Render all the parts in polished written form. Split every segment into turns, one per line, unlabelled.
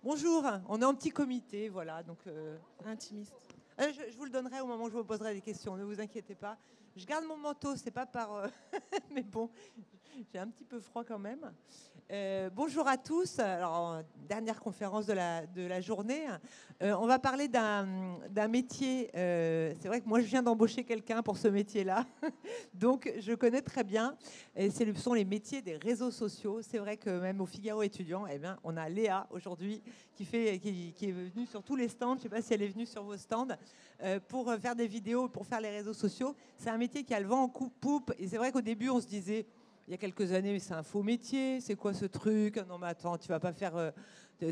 Bonjour, on est en petit comité, voilà. Donc,
Intimiste.
je vous le donnerai au moment où je vous poserai des questions, ne vous inquiétez pas. Je garde mon manteau, c'est pas par... mais bon, j'ai un petit peu froid quand même. Bonjour à tous. Alors, dernière conférence de la journée. On va parler d'un métier. C'est vrai que moi, je viens d'embaucher quelqu'un pour ce métier-là. Donc, je connais très bien. Et ce sont les métiers des réseaux sociaux. C'est vrai que même au Figaro étudiant, eh bien, on a Léa aujourd'hui qui est venue sur tous les stands. Je ne sais pas si elle est venue sur vos stands pour faire des vidéos, pour faire les réseaux sociaux. C'est un métier qui a le vent en poupe. Et c'est vrai qu'au début, on se disait, il y a quelques années, mais c'est un faux métier. C'est quoi ce truc? Non, mais attends, tu vas pas faire...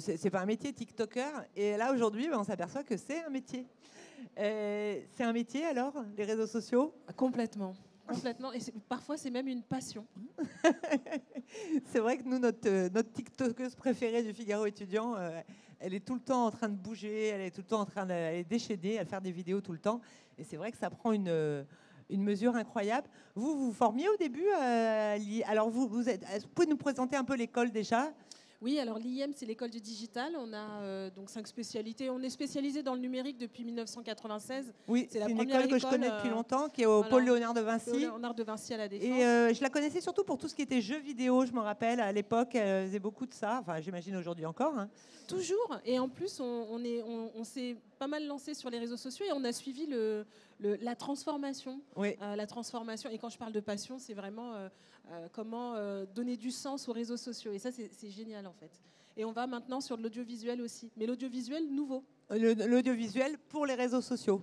c'est pas un métier, TikToker. Et là, aujourd'hui, on s'aperçoit que c'est un métier. C'est un métier, alors, les réseaux sociaux?
Complètement. Complètement. Et parfois, c'est même une passion.
C'est vrai que nous, notre TikTokeuse préférée du Figaro étudiant, elle est tout le temps en train de bouger, elle est tout le temps en train de déchaîner, elle faire des vidéos tout le temps. Et c'est vrai que ça prend une mesure incroyable. Vous vous formiez au début alors, vous pouvez nous présenter un peu l'école déjà?
Oui, alors l'IM, c'est l'école du digital. On a donc 5 spécialités. On est spécialisé dans le numérique depuis 1996.
Oui,
C'est
c'est
la
une
première
école que je connais depuis longtemps, qui est au
voilà,
pôle Léonard de Vinci.
Léonard de Vinci à la Défense.
Et je la connaissais surtout pour tout ce qui était jeux vidéo, je me rappelle. À l'époque, elle faisait beaucoup de ça. Enfin, j'imagine aujourd'hui encore. Hein.
Toujours. Et en plus, on s'est pas mal lancé sur les réseaux sociaux et on a suivi la transformation.
Oui.
La transformation. Et quand je parle de passion, c'est vraiment comment donner du sens aux réseaux sociaux. Et ça, c'est génial en fait. Et on va maintenant sur de l'audiovisuel aussi. Mais l'audiovisuel nouveau.
L'audiovisuel pour les réseaux sociaux.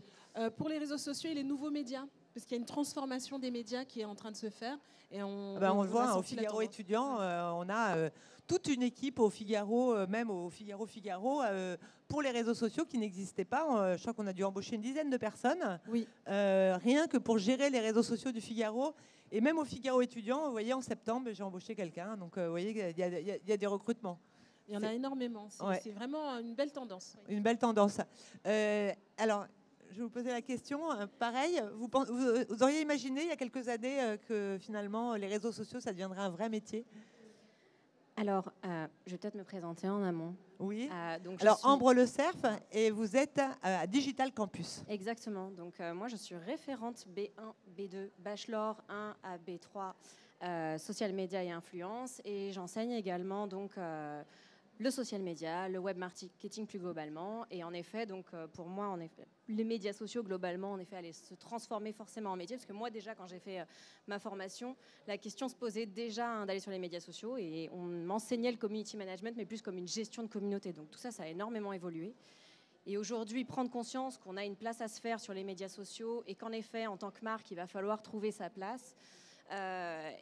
Pour les réseaux sociaux et les nouveaux médias. Parce qu'il y a une transformation des médias qui est en train de se faire. Et
on le voit, hein, au Figaro étudiant, on a toute une équipe au Figaro, même au Figaro, pour les réseaux sociaux qui n'existaient pas. Je crois qu'on a dû embaucher une dizaine de personnes,
oui.
Rien que pour gérer les réseaux sociaux du Figaro. Et même au Figaro étudiant, vous voyez, en septembre, j'ai embauché quelqu'un. Donc, vous voyez, il y a des recrutements.
Il y en a énormément. C'est vraiment une belle tendance.
Oui. Une belle tendance. Alors, je vais vous poser la question. Pareil, vous auriez imaginé il y a quelques années que finalement les réseaux sociaux, ça deviendrait un vrai métier?
Alors, je vais peut-être me présenter en amont.
Oui.
Donc
alors, Ambre Le Cerf, et vous êtes à Digital Campus.
Exactement. Donc, moi, je suis référente B1, B2, Bachelor 1 à B3, social media et influence. Et j'enseigne également donc le social media, le web marketing plus globalement. Et en effet, donc pour moi, les médias sociaux globalement, en effet, allaient se transformer forcément en métier. Parce que moi, déjà, quand j'ai fait ma formation, la question se posait déjà d'aller sur les médias sociaux. Et on m'enseignait le community management, mais plus comme une gestion de communauté. Donc tout ça, ça a énormément évolué. Et aujourd'hui, prendre conscience qu'on a une place à se faire sur les médias sociaux et qu'en effet, en tant que marque, il va falloir trouver sa place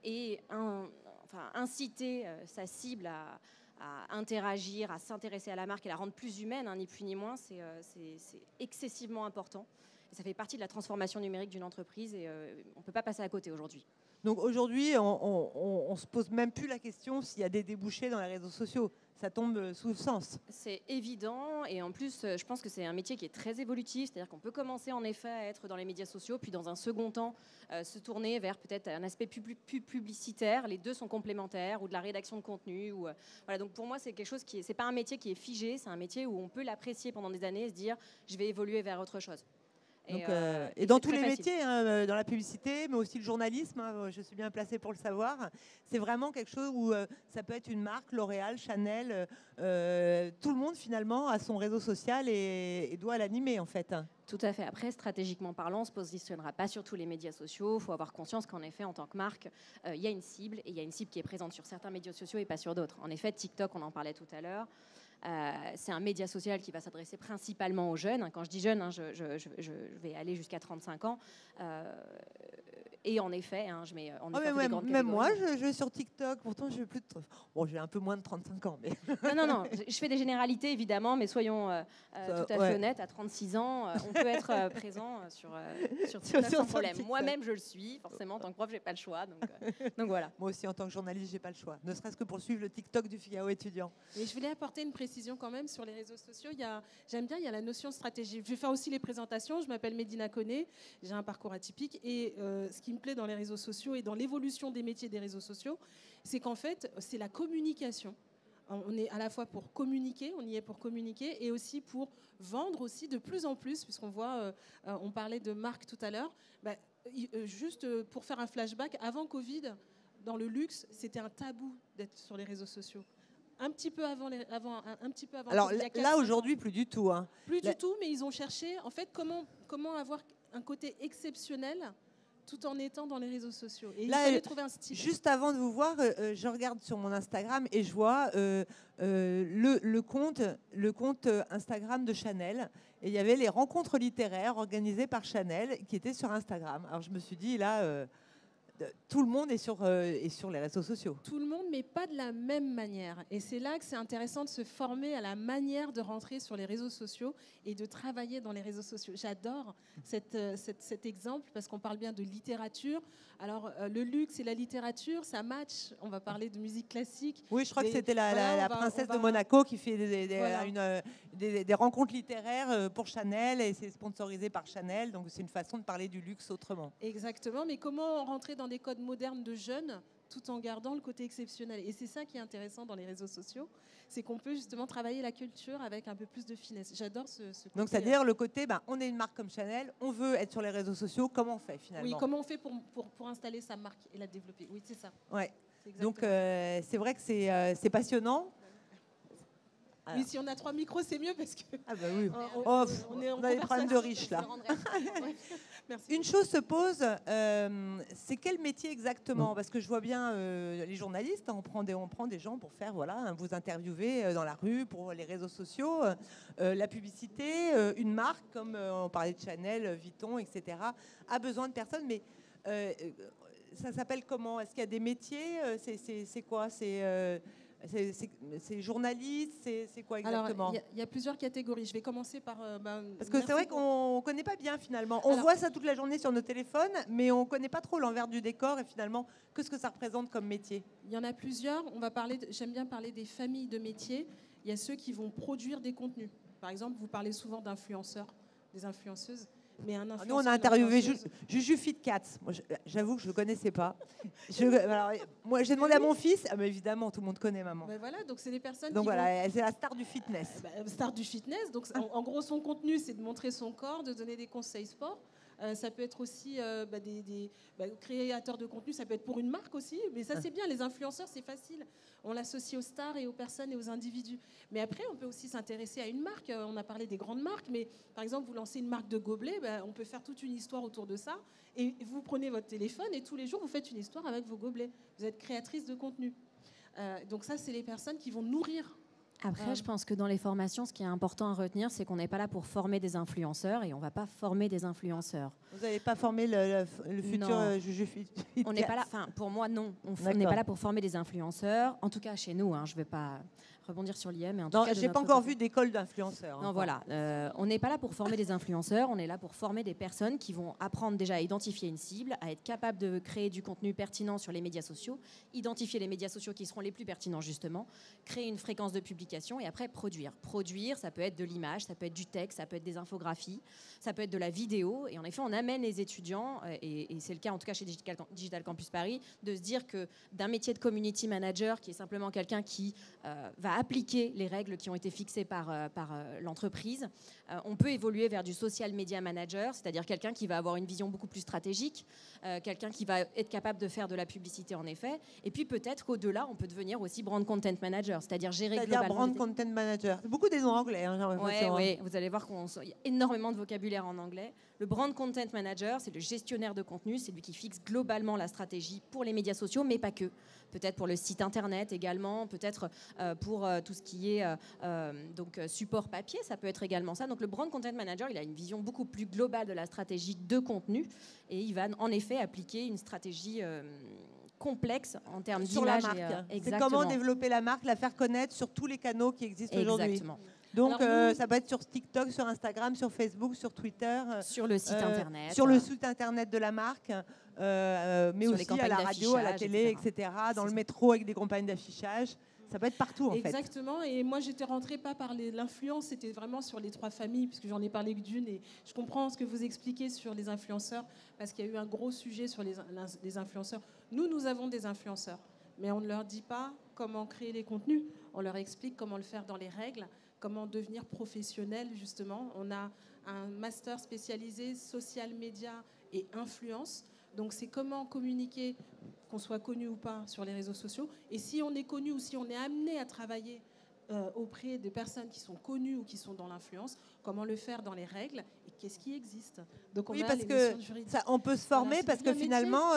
et inciter sa cible à interagir, à s'intéresser à la marque et la rendre plus humaine, hein, ni plus ni moins, c'est excessivement important. Et ça fait partie de la transformation numérique d'une entreprise et on ne peut pas passer à côté aujourd'hui.
Donc aujourd'hui, on ne se pose même plus la question s'il y a des débouchés dans les réseaux sociaux. Ça tombe sous le sens.
C'est évident et en plus, je pense que c'est un métier qui est très évolutif. C'est-à-dire qu'on peut commencer en effet à être dans les médias sociaux, puis dans un second temps, se tourner vers peut-être un aspect plus publicitaire. Les deux sont complémentaires, ou de la rédaction de contenu. Voilà, donc pour moi, c'est quelque chose c'est pas un métier qui est figé, c'est un métier où on peut l'apprécier pendant des années et se dire, je vais évoluer vers autre chose.
Donc, et dans tous les métiers, hein, dans la publicité, mais aussi le journalisme, hein, je suis bien placée pour le savoir, c'est vraiment quelque chose où ça peut être une marque, L'Oréal, Chanel, tout le monde finalement a son réseau social et doit l'animer en fait.
Tout à fait. Après, stratégiquement parlant, on ne se positionnera pas sur tous les médias sociaux. Il faut avoir conscience qu'en effet, en tant que marque, il y a une cible et il y a une cible qui est présente sur certains médias sociaux et pas sur d'autres. En effet, TikTok, on en parlait tout à l'heure. C'est un média social qui va s'adresser principalement aux jeunes. Quand je dis jeunes, hein, je vais aller jusqu'à 35 ans. Et en effet, hein, je mets en effet des grandes
même moi, je vais sur TikTok. Pourtant, j'ai plus de... Bon, j'ai un peu moins de 35 ans. Mais...
Non. Je fais des généralités, évidemment, mais soyons tout à fait honnêtes. À 36 ans, on peut être présent sur TikTok sans problème. Moi-même, je le suis. Forcément, en tant que prof, j'ai pas le choix. Donc voilà.
Moi aussi, en tant que journaliste, j'ai pas le choix. Ne serait-ce que pour suivre le TikTok du Figaro étudiant.
Et je voulais apporter une précision quand même sur les réseaux sociaux. J'aime bien, il y a la notion de stratégie. Je vais faire aussi les présentations. Je m'appelle Médina Koné. J'ai un parcours atypique. Et ce qui me plaît dans les réseaux sociaux et dans l'évolution des métiers des réseaux sociaux, c'est qu'en fait, c'est la communication on est à la fois pour communiquer, on y est pour communiquer et aussi pour vendre aussi de plus en plus, puisqu'on voit, on parlait de marque tout à l'heure. Juste pour faire un flashback, avant Covid, dans le luxe, c'était un tabou d'être sur les réseaux sociaux. Un petit peu avant, un petit peu avant.
Alors là aujourd'hui, plus du tout. Hein.
Plus du tout, mais ils ont cherché en fait comment avoir un côté exceptionnel tout en étant dans les réseaux sociaux. Et là, il fallait trouver un style.
Juste avant de vous voir, je regarde sur mon Instagram et je vois le compte Instagram de Chanel. Et il y avait les rencontres littéraires organisées par Chanel qui étaient sur Instagram. Alors je me suis dit, là, tout le monde est sur les réseaux sociaux.
Tout le monde, mais pas de la même manière. Et c'est là que c'est intéressant de se former à la manière de rentrer sur les réseaux sociaux et de travailler dans les réseaux sociaux. J'adore cet exemple parce qu'on parle bien de littérature. Alors, le luxe et la littérature, ça match. On va parler de musique classique.
Oui, je crois que c'était la princesse de Monaco qui fait des rencontres littéraires pour Chanel et c'est sponsorisé par Chanel. Donc, c'est une façon de parler du luxe autrement.
Exactement. Mais comment rentrer dans des codes modernes de jeunes tout en gardant le côté exceptionnel. Et c'est ça qui est intéressant dans les réseaux sociaux, c'est qu'on peut justement travailler la culture avec un peu plus de finesse. J'adore ce côté.
Donc c'est-à-dire le côté, on est une marque comme Chanel, on veut être sur les réseaux sociaux, comment on fait finalement?
Oui, comment on fait pour installer sa marque et la développer? Oui, c'est ça.
Ouais. Donc c'est vrai que c'est passionnant.
Alors. Oui, si on a 3 micros, c'est mieux parce que.
Ah bah oui.
On
a des problèmes de riches là.
Merci.
Une chose se pose, c'est quel métier exactement? Parce que je vois bien les journalistes, on prend des gens pour faire, vous interviewer dans la rue, pour les réseaux sociaux, la publicité, une marque comme on parlait de Chanel, Vuitton, etc. a besoin de personnes, mais ça s'appelle comment? Est-ce qu'il y a des métiers? C'est quoi? C'est journaliste, c'est quoi exactement?
Alors, il y a plusieurs catégories. Je vais commencer par...
Parce que c'est vrai qu'on ne connaît pas bien finalement. On voit ça toute la journée sur nos téléphones, mais on ne connaît pas trop l'envers du décor et finalement, qu'est-ce que ça représente comme métier?
Il y en a plusieurs. J'aime bien parler des familles de métiers. Il y a ceux qui vont produire des contenus. Par exemple, vous parlez souvent d'influenceurs, des influenceuses. Mais
nous, on a interviewé Juju Fitcats. Moi, j'avoue que je ne le connaissais pas. Moi, j'ai demandé à mon fils. Ah, mais évidemment, tout le monde connaît maman.
Ben voilà, donc c'est des personnes
donc c'est la star du fitness.
Star du fitness. Donc, en gros, son contenu, c'est de montrer son corps, de donner des conseils sport. Ça peut être aussi des créateurs de contenu, ça peut être pour une marque aussi, mais ça c'est bien, les influenceurs c'est facile, on l'associe aux stars et aux personnes et aux individus. Mais après on peut aussi s'intéresser à une marque, on a parlé des grandes marques, mais par exemple vous lancez une marque de gobelets, on peut faire toute une histoire autour de ça, et vous prenez votre téléphone et tous les jours vous faites une histoire avec vos gobelets, vous êtes créatrice de contenu. Donc ça c'est les personnes qui vont nourrir.
Après, je pense que dans les formations, ce qui est important à retenir, c'est qu'on n'est pas là pour former des influenceurs et on ne va pas former des influenceurs.
Vous n'allez pas former le futur Juju Fitcats?
On n'est pas là, pour moi, non. On n'est pas là pour former des influenceurs. En tout cas, chez nous, je ne vais pas rebondir sur l'IM. Mais en tout cas,
je n'ai pas encore vu d'école d'influenceurs.
Non, voilà. On n'est pas là pour former des influenceurs. On est là pour former des personnes qui vont apprendre déjà à identifier une cible, à être capable de créer du contenu pertinent sur les médias sociaux, identifier les médias sociaux qui seront les plus pertinents, justement, créer une fréquence de publication et après produire. Produire, ça peut être de l'image, ça peut être du texte, ça peut être des infographies, ça peut être de la vidéo. Et en effet, on amène les étudiants, et c'est le cas en tout cas chez Digital Campus Paris, de se dire que d'un métier de community manager, qui est simplement quelqu'un qui va appliquer les règles qui ont été fixées par l'entreprise, on peut évoluer vers du social media manager, c'est-à-dire quelqu'un qui va avoir une vision beaucoup plus stratégique, quelqu'un qui va être capable de faire de la publicité en effet, et puis peut-être qu'au-delà, on peut devenir aussi brand content manager, c'est-à-dire gérer globalement...
Brand content manager. C'est beaucoup des noms anglais.
Oui, vous allez voir qu'il y a énormément de vocabulaire en anglais. Le brand content manager, c'est le gestionnaire de contenu, c'est lui qui fixe globalement la stratégie pour les médias sociaux, mais pas que. Peut-être pour le site internet également, peut-être pour tout ce qui est support papier, ça peut être également ça. Donc le brand content manager, il a une vision beaucoup plus globale de la stratégie de contenu et il va en effet appliquer une stratégie complexe en termes d'image.
C'est comment développer la marque, la faire connaître sur tous les canaux qui existent aujourd'hui.
Exactement.
Donc ça peut être sur TikTok, sur Instagram, sur Facebook, sur Twitter.
Sur le site internet.
Sur le site internet de la marque, mais aussi à la radio, à la télé, etc. Dans le métro avec des campagnes d'affichage. Ça peut être partout, en fait.
Exactement. Et moi, j'étais rentrée pas par l'influence, c'était vraiment sur les 3 familles, puisque j'en ai parlé que d'une. Et je comprends ce que vous expliquez sur les influenceurs, parce qu'il y a eu un gros sujet sur les influenceurs. Nous avons des influenceurs, mais on ne leur dit pas comment créer les contenus. on leur explique comment le faire dans les règles, comment devenir professionnel justement. On a un master spécialisé social média et influence. Donc c'est comment communiquer, qu'on soit connu ou pas sur les réseaux sociaux. Et si on est connu ou si on est amené à travailler auprès de personnes qui sont connues ou qui sont dans l'influence, comment le faire dans les règles et qu'est-ce qui existe. Donc on
oui,
a
parce
les
que
notions juridiques.
ça, on peut se former
Voilà,
parce
c'est
que
bien un
finalement,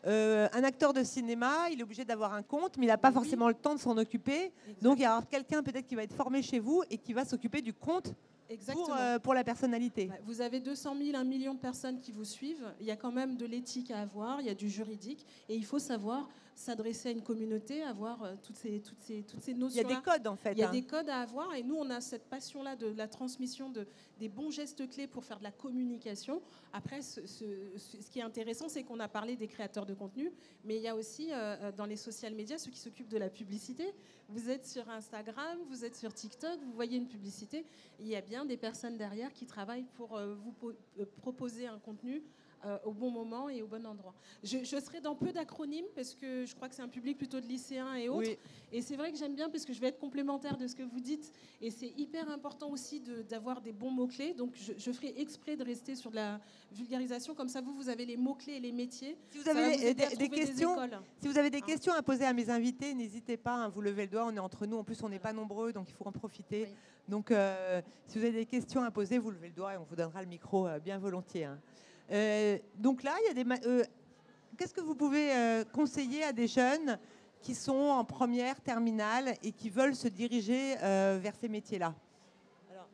un acteur de cinéma, il est obligé d'avoir un compte, mais il n'a pas
Oui.
forcément le temps de s'en occuper.
Exact.
Donc il y aura quelqu'un peut-être qui va être formé chez vous et qui va s'occuper du compte
Exactement.
pour la personnalité.
Ouais, vous avez 200 000, 1 million de personnes qui vous suivent. Il y a quand même de l'éthique à avoir, il y a du juridique. Et il faut savoir s'adresser à une communauté, avoir toutes ces notions-là.
Il y a des codes en fait.
Il y a des codes à avoir. Et nous, on a cette passion-là de la transmission des bons gestes clés pour faire de la communication. Après, ce qui est intéressant, c'est qu'on a parlé des créateurs de contenu, mais il y a aussi dans les social médias ceux qui s'occupent de la publicité. Vous êtes sur Instagram, vous êtes sur TikTok, vous voyez une publicité. Il y a bien des personnes derrière qui travaillent pour vous proposer un contenu au bon moment et au bon endroit. Je serai dans peu d'acronymes parce que je crois que c'est un public plutôt de lycéens et autres.
Oui.
Et c'est vrai que j'aime bien parce que je vais être complémentaire de ce que vous dites. Et c'est hyper important aussi d'avoir des bons mots-clés. Donc je ferai exprès de rester sur de la vulgarisation. Comme ça, vous avez les mots-clés et les métiers.
Si vous avez des questions, si vous avez des
Hein.
questions à poser à mes invités, n'hésitez pas, hein, vous levez le doigt, on est entre nous. En plus, on n'est pas nombreux, donc il faut en profiter.
Oui.
Donc, si vous avez des questions à poser, vous levez le doigt et on vous donnera le micro bien volontiers. Hein. Donc là, il y a des. Qu'est-ce que vous pouvez conseiller à des jeunes qui sont en première, terminale et qui veulent se diriger vers ces métiers-là?
Alors,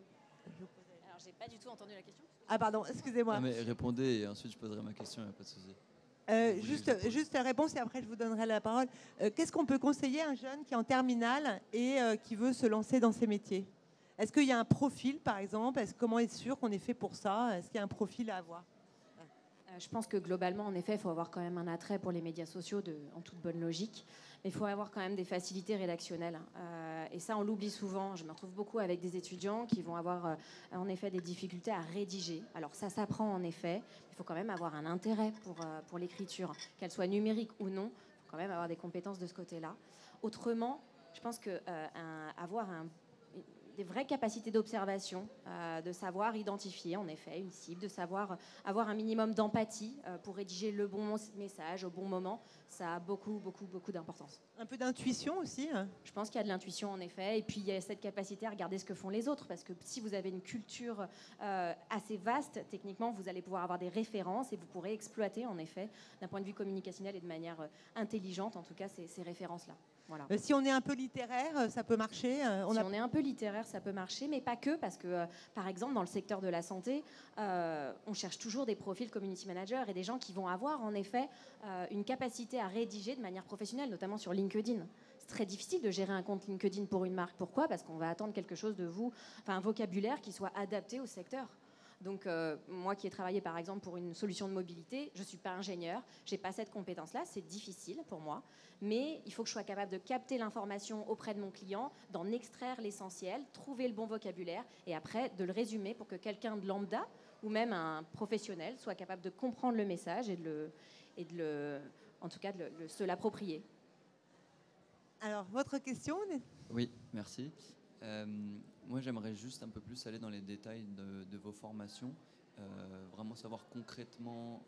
j'ai pas du tout entendu la question.
Ah pardon, excusez-moi.
Non, mais répondez et ensuite je poserai ma question, il n'y a pas de souci.
Juste réponse et après je vous donnerai la parole. Qu'est-ce qu'on peut conseiller à un jeune qui est en terminale et qui veut se lancer dans ces métiers? Est-ce qu'il y a un profil par exemple? Comment être sûr qu'on est fait pour ça? Est-ce qu'il y a un profil à avoir?
Je pense que globalement, en effet, il faut avoir quand même un attrait pour les médias sociaux en toute bonne logique. Mais il faut avoir quand même des facilités rédactionnelles. Et ça, on l'oublie souvent. Je me retrouve beaucoup avec des étudiants qui vont avoir en effet des difficultés à rédiger. Alors ça s'apprend en effet. Il faut quand même avoir un intérêt pour l'écriture, qu'elle soit numérique ou non. Il faut quand même avoir des compétences de ce côté-là. Autrement, je pense que avoir des vraies capacités d'observation, de savoir identifier en effet une cible, de savoir avoir un minimum d'empathie pour rédiger le bon message au bon moment, ça a beaucoup d'importance.
Un peu d'intuition aussi, hein.
Je pense qu'il y a de l'intuition en effet, et puis il y a cette capacité à regarder ce que font les autres, parce que si vous avez une culture assez vaste, techniquement, vous allez pouvoir avoir des références et vous pourrez exploiter en effet, d'un point de vue communicationnel et de manière intelligente, en tout cas, ces références-là. Voilà.
Si on est un peu littéraire, ça peut marcher.
On est un peu littéraire, ça peut marcher, mais pas que, parce que, par exemple, dans le secteur de la santé, on cherche toujours des profils community managers et des gens qui vont avoir, en effet, une capacité à rédiger de manière professionnelle, notamment sur LinkedIn. C'est très difficile de gérer un compte LinkedIn pour une marque. Pourquoi? Parce qu'on va attendre quelque chose de vous, enfin, un vocabulaire qui soit adapté au secteur. Donc, moi qui ai travaillé par exemple pour une solution de mobilité, je ne suis pas ingénieure, je n'ai pas cette compétence-là, c'est difficile pour moi, mais il faut que je sois capable de capter l'information auprès de mon client, d'en extraire l'essentiel, trouver le bon vocabulaire et après de le résumer pour que quelqu'un de lambda ou même un professionnel soit capable de comprendre le message et en tout cas de se l'approprier.
Alors, votre question?
Oui, merci. Moi, j'aimerais juste un peu plus aller dans les détails de vos formations, vraiment savoir concrètement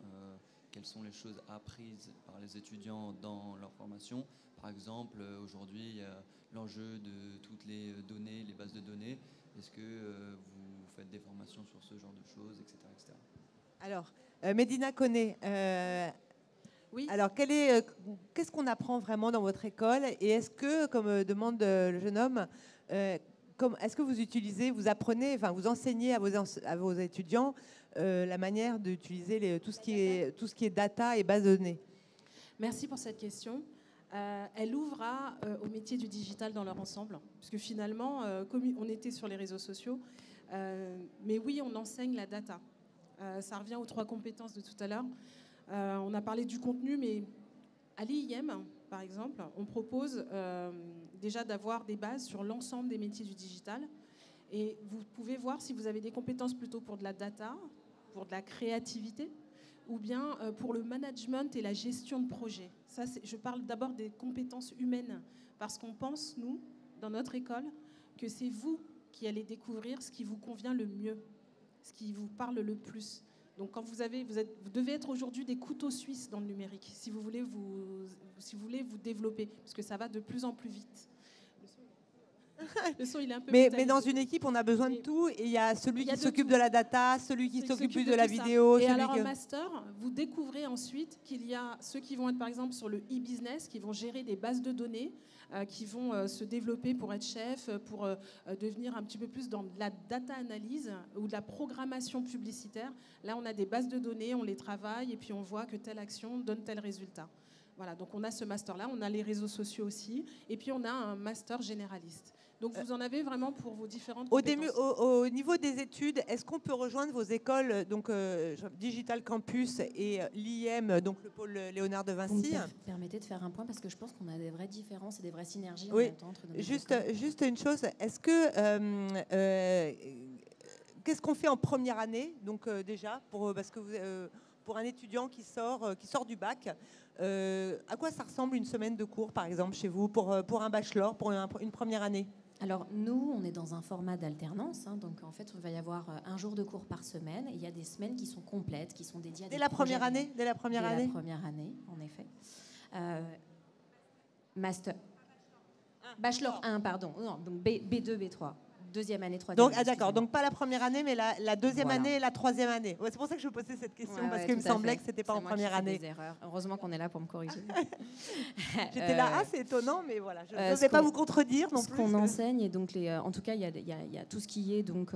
quelles sont les choses apprises par les étudiants dans leur formation. Par exemple, aujourd'hui, il y a l'enjeu de toutes les données, les bases de données. Est-ce que vous faites des formations sur ce genre de choses, etc. etc.
Alors, Médina Koné,
Oui.
alors qu'est-ce qu'on apprend vraiment dans votre école? Et est-ce que, comme demande le jeune homme, est-ce que vous apprenez, enfin vous enseignez à vos étudiants la manière d'utiliser tout ce qui est data et base de données?
Merci pour cette question. Elle ouvre au métier du digital dans leur ensemble, parce que finalement, comme on était sur les réseaux sociaux, mais oui, on enseigne la data. Ça revient aux 3 compétences de tout à l'heure. On a parlé du contenu, mais à l'IIM, par exemple, on propose déjà d'avoir des bases sur l'ensemble des métiers du digital. Et vous pouvez voir si vous avez des compétences plutôt pour de la data, pour de la créativité, ou bien pour le management et la gestion de projet. Ça, je parle d'abord des compétences humaines, parce qu'on pense, nous, dans notre école que c'est vous qui allez découvrir ce qui vous convient le mieux, ce qui vous parle le plus. Donc quand vous devez être aujourd'hui des couteaux suisses dans le numérique si vous voulez vous développer, parce que ça va de plus en plus vite. Le son, il est un peu
mais dans une équipe, on a besoin de tout. Et il y a celui qui s'occupe de la data, celui qui s'occupe plus de la vidéo.
Et alors, en master, vous découvrez ensuite qu'il y a ceux qui vont être, par exemple, sur le e-business, qui vont gérer des bases de données, qui vont se développer pour être chef, pour devenir un petit peu plus dans de la data analyse ou de la programmation publicitaire. Là, on a des bases de données, on les travaille et puis on voit que telle action donne tel résultat. Voilà, donc on a ce master-là, on a les réseaux sociaux aussi, et puis on a un master généraliste. Donc vous en avez vraiment pour vos différentes compétences.
Au niveau des études, est-ce qu'on peut rejoindre vos écoles, donc Digital Campus et l'IM, donc le pôle Léonard de Vinci?
Vous me permettez de faire un point parce que je pense qu'on a des vraies différences et des vraies synergies en
oui.
même temps entre nos
Juste une chose, est-ce que qu'est-ce qu'on fait en première année, donc déjà parce que pour un étudiant qui sort du bac, à quoi ça ressemble une semaine de cours, par exemple, chez vous, pour un bachelor, pour une première année?
Alors, nous, on est dans un format d'alternance. Donc, en fait, il va y avoir un jour de cours par semaine. Il y a des semaines qui sont complètes, qui sont dédiées à des projets.
Dès la première année,
en effet. Master. Bachelor 1, pardon. Non, donc B2, B3. Deuxième année, troisième année.
D'accord, donc pas la première année, mais la deuxième année et la troisième année. Ouais, c'est pour ça que je me posais cette question, parce qu'il me semblait que ce n'était pas en première année.
Des erreurs. Heureusement qu'on est là pour me corriger.
J'étais là, c'est étonnant, mais voilà, je ne vais pas vous contredire non plus.
Ce qu'on enseigne, et donc en tout cas, il y a tout ce qui est donc,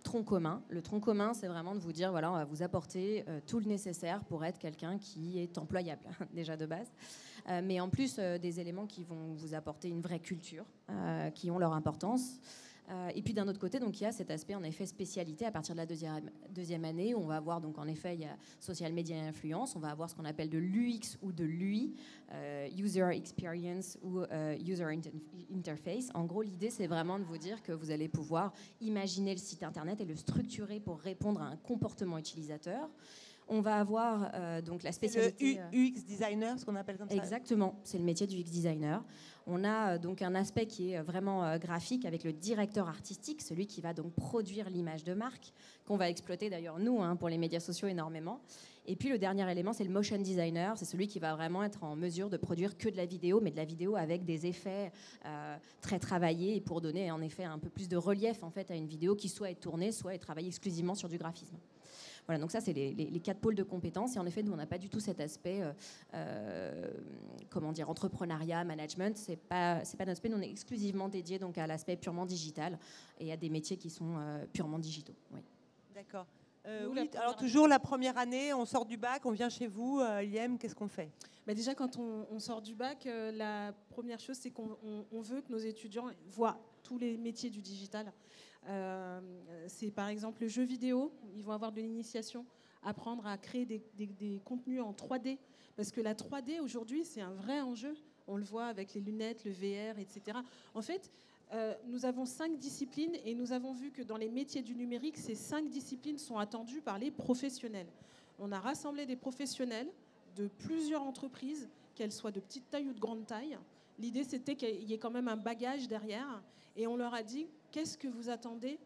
tronc commun. Le tronc commun, c'est vraiment de vous dire, voilà, on va vous apporter tout le nécessaire pour être quelqu'un qui est employable, déjà de base. Mais en plus, des éléments qui vont vous apporter une vraie culture, qui ont leur importance. Et puis d'un autre côté, donc il y a cet aspect en effet spécialité à partir de la deuxième année où on va avoir donc en effet il y a social media et influence, on va avoir ce qu'on appelle de l'UX ou de l'UI, user experience ou user interface. En gros, l'idée c'est vraiment de vous dire que vous allez pouvoir imaginer le site internet et le structurer pour répondre à un comportement utilisateur. On va avoir donc la spécialité...
Le UX designer, ce qu'on appelle comme ça.
Exactement, c'est le métier du UX designer. On a donc un aspect qui est vraiment graphique avec le directeur artistique, celui qui va donc produire l'image de marque, qu'on va exploiter d'ailleurs nous pour les médias sociaux énormément. Et puis le dernier élément, c'est le motion designer, c'est celui qui va vraiment être en mesure de produire que de la vidéo, mais de la vidéo avec des effets très travaillés et pour donner en effet un peu plus de relief en fait à une vidéo qui soit est tournée, soit est travaillée exclusivement sur du graphisme. Voilà, donc ça, c'est les 4 pôles de compétences. Et en effet, nous, on n'a pas du tout cet aspect, entrepreneuriat, management. C'est pas notre aspect. Nous, on est exclusivement dédié donc, à l'aspect purement digital et à des métiers qui sont purement digitaux. Oui.
D'accord. Oui, alors toujours la première année, on sort du bac, on vient chez vous, l'IM, qu'est-ce qu'on fait?
Déjà, quand on sort du bac, la première chose, c'est qu'on veut que nos étudiants voient tous les métiers du digital. C'est par exemple le jeu vidéo, ils vont avoir de l'initiation, apprendre à créer des contenus en 3D, parce que la 3D aujourd'hui c'est un vrai enjeu, on le voit avec les lunettes, le VR, etc. En fait, nous avons 5 disciplines et nous avons vu que dans les métiers du numérique, ces 5 disciplines sont attendues par les professionnels. On a rassemblé des professionnels de plusieurs entreprises, qu'elles soient de petite taille ou de grande taille. L'idée, c'était qu'il y ait quand même un bagage derrière. Et on leur a dit, qu'est-ce que vous attendez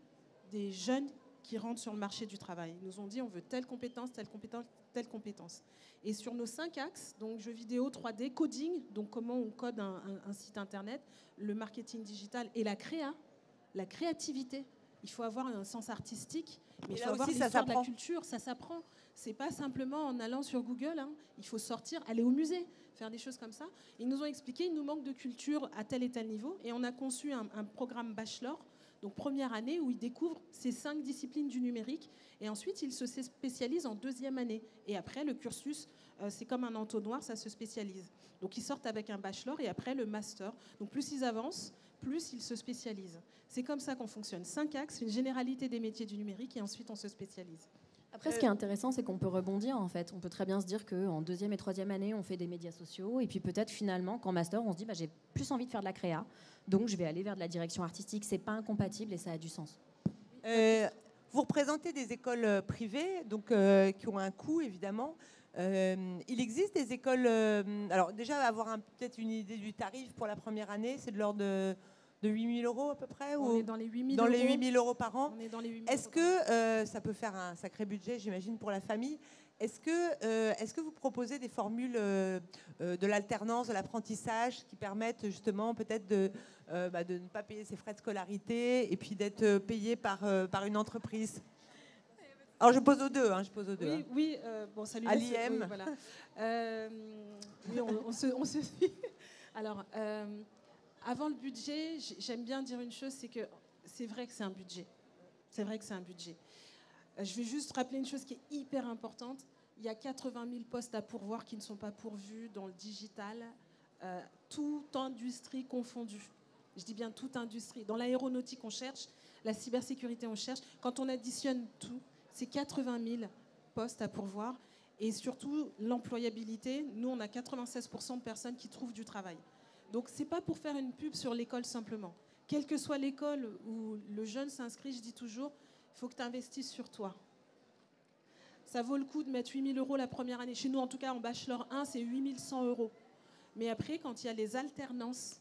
des jeunes qui rentrent sur le marché du travail? Ils nous ont dit, on veut telle compétence, telle compétence, telle compétence. Et sur nos 5 axes, donc jeux vidéo, 3D, coding, donc comment on code un site internet, le marketing digital et la créativité. Il faut avoir un sens artistique, mais il faut avoir l'histoire de la culture, ça s'apprend. C'est pas simplement en allant sur Google, il faut sortir, aller au musée, faire des choses comme ça. Ils nous ont expliqué, il nous manque de culture à tel et tel niveau, et on a conçu un programme bachelor, donc première année, où ils découvrent ces 5 disciplines du numérique, et ensuite ils se spécialisent en deuxième année. Et après, le cursus, c'est comme un entonnoir, ça se spécialise. Donc ils sortent avec un bachelor, et après le master. Donc plus ils avancent, plus ils se spécialisent. C'est comme ça qu'on fonctionne. 5 axes, une généralité des métiers du numérique, et ensuite on se spécialise.
Après, ce qui est intéressant, c'est qu'on peut rebondir, en fait. On peut très bien se dire qu'en deuxième et troisième année, on fait des médias sociaux. Et puis peut-être, finalement, qu'en master, on se dit j'ai plus envie de faire de la créa. Donc, je vais aller vers de la direction artistique. C'est pas incompatible et ça a du sens.
Vous représentez des écoles privées, donc, qui ont un coût, évidemment. Il existe des écoles... alors, déjà, avoir peut-être une idée du tarif pour la première année, c'est de l'ordre de de 8 000 euros à peu près
On est dans les 8 000
dans
euros.
les 8 000 euros par an.
On est dans les 8 000
Est-ce que ça peut faire un sacré budget, j'imagine, pour la famille? Est-ce que vous proposez des formules de l'alternance, de l'apprentissage qui permettent justement peut-être de ne pas payer ses frais de scolarité et puis d'être payé par une entreprise? Alors je pose aux deux.
Oui, oui, bon, salut.
À l'IM.
Oui, voilà. Oui, on se suit. Alors, avant le budget, j'aime bien dire une chose, c'est que c'est vrai que c'est un budget. C'est vrai que c'est un budget. Je vais juste rappeler une chose qui est hyper importante. Il y a 80 000 postes à pourvoir qui ne sont pas pourvus dans le digital, toute industrie confondue. Je dis bien toute industrie. Dans l'aéronautique, on cherche, la cybersécurité, on cherche. Quand on additionne tout, c'est 80 000 postes à pourvoir. Et surtout, l'employabilité. Nous, on a 96% de personnes qui trouvent du travail. Donc, ce n'est pas pour faire une pub sur l'école simplement. Quelle que soit l'école où le jeune s'inscrit, je dis toujours, il faut que tu investisses sur toi. Ça vaut le coup de mettre 8 000 euros la première année. Chez nous, en tout cas, en Bachelor 1, c'est 8 100 euros. Mais après, quand il y a les alternances